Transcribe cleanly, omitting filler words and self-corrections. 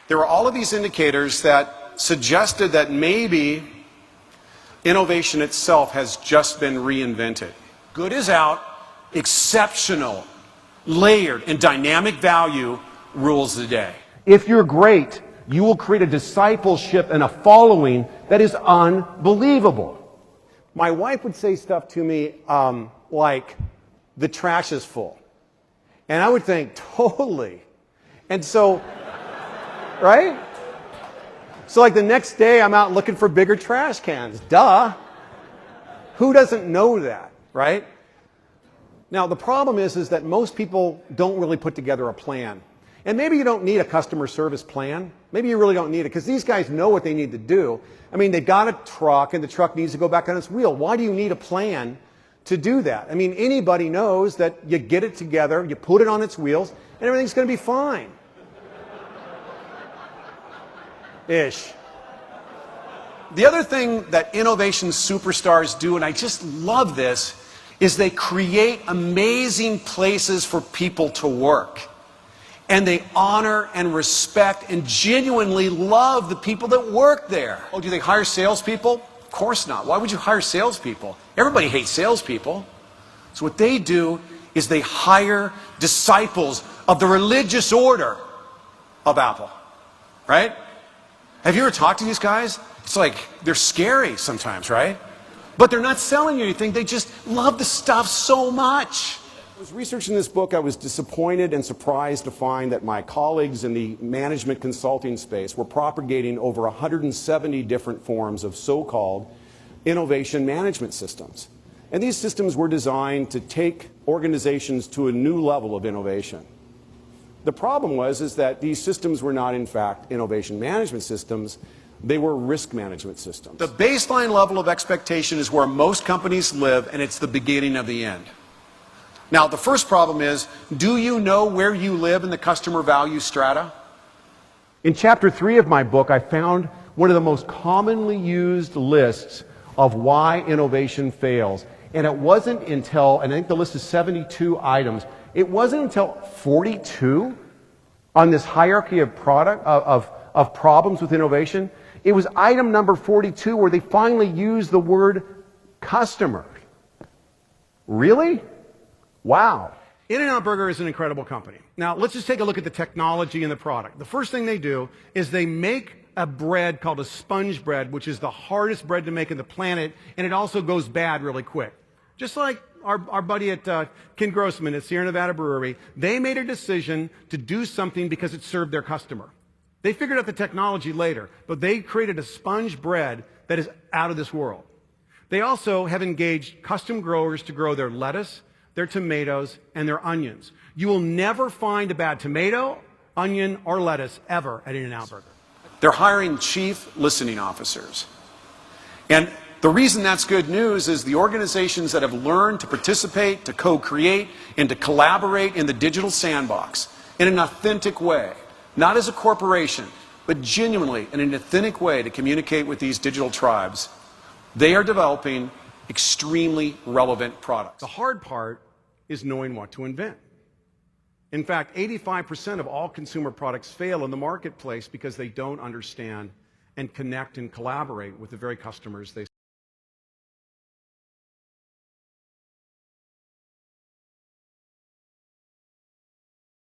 There were all of these indicators that suggested that maybe innovation itself has just been reinvented. Good is out, exceptional, layered, and dynamic value rules the day. If you're great, you will create a discipleship and a following that is unbelievable. My wife would say stuff to me like, the trash is full. And I would think, totally. And so, right? So like the next day, I'm out looking for bigger trash cans. Duh. Who doesn't know that, right? Now, the problem is that most people don't really put together a plan. And maybe you don't need a customer service plan. Maybe you really don't need it, because these guys know what they need to do. I mean, they've got a truck, and the truck needs to go back on its wheel. Why do you need a plan to do that? I mean, anybody knows that you get it together, you put it on its wheels, and everything's going to be fine. Ish. The other thing that innovation superstars do, and I just love this, is they create amazing places for people to work. And they honor and respect and genuinely love the people that work there. Oh, do they hire salespeople? Of course not. Why would you hire salespeople? Everybody hates salespeople. So what they do is they hire disciples of the religious order of Apple. Right? Have you ever talked to these guys? It's like they're scary sometimes, right? But they're not selling you anything. They just love the stuff so much. I was researching this book. I was disappointed and surprised to find that my colleagues in the management consulting space were propagating over 170 different forms of so-called innovation management systems. And these systems were designed to take organizations to a new level of innovation. The problem is that these systems were not, in fact, innovation management systems. They were risk management systems. The baseline level of expectation is where most companies live, and it's the beginning of the end. Now, the first problem is, do you know where you live in the customer value strata? In chapter 3 of my book, I found one of the most commonly used lists of why innovation fails. And it wasn't until, and I think the list is 72 items, it wasn't until 42 on this hierarchy of problems with innovation. It was item number 42 where they finally used the word customer. Really? Wow. In-N-Out Burger is an incredible company. Now, let's just take a look at the technology and the product. The first thing they do is they make a bread called a sponge bread, which is the hardest bread to make on the planet, and it also goes bad really quick. Just like our buddy at Ken Grossman at Sierra Nevada Brewery, they made a decision to do something because it served their customer. They figured out the technology later, but they created a sponge bread that is out of this world. They also have engaged custom growers to grow their lettuce, their tomatoes, and their onions. You will never find a bad tomato, onion, or lettuce ever at In-N-Out Burger. They're hiring chief listening officers. And the reason that's good news is the organizations that have learned to participate, to co-create, and to collaborate in the digital sandbox in an authentic way, not as a corporation, but genuinely in an authentic way to communicate with these digital tribes, they are developing extremely relevant products. The hard part is knowing what to invent. In fact, 85% of all consumer products fail in the marketplace because they don't understand and connect and collaborate with the very customers they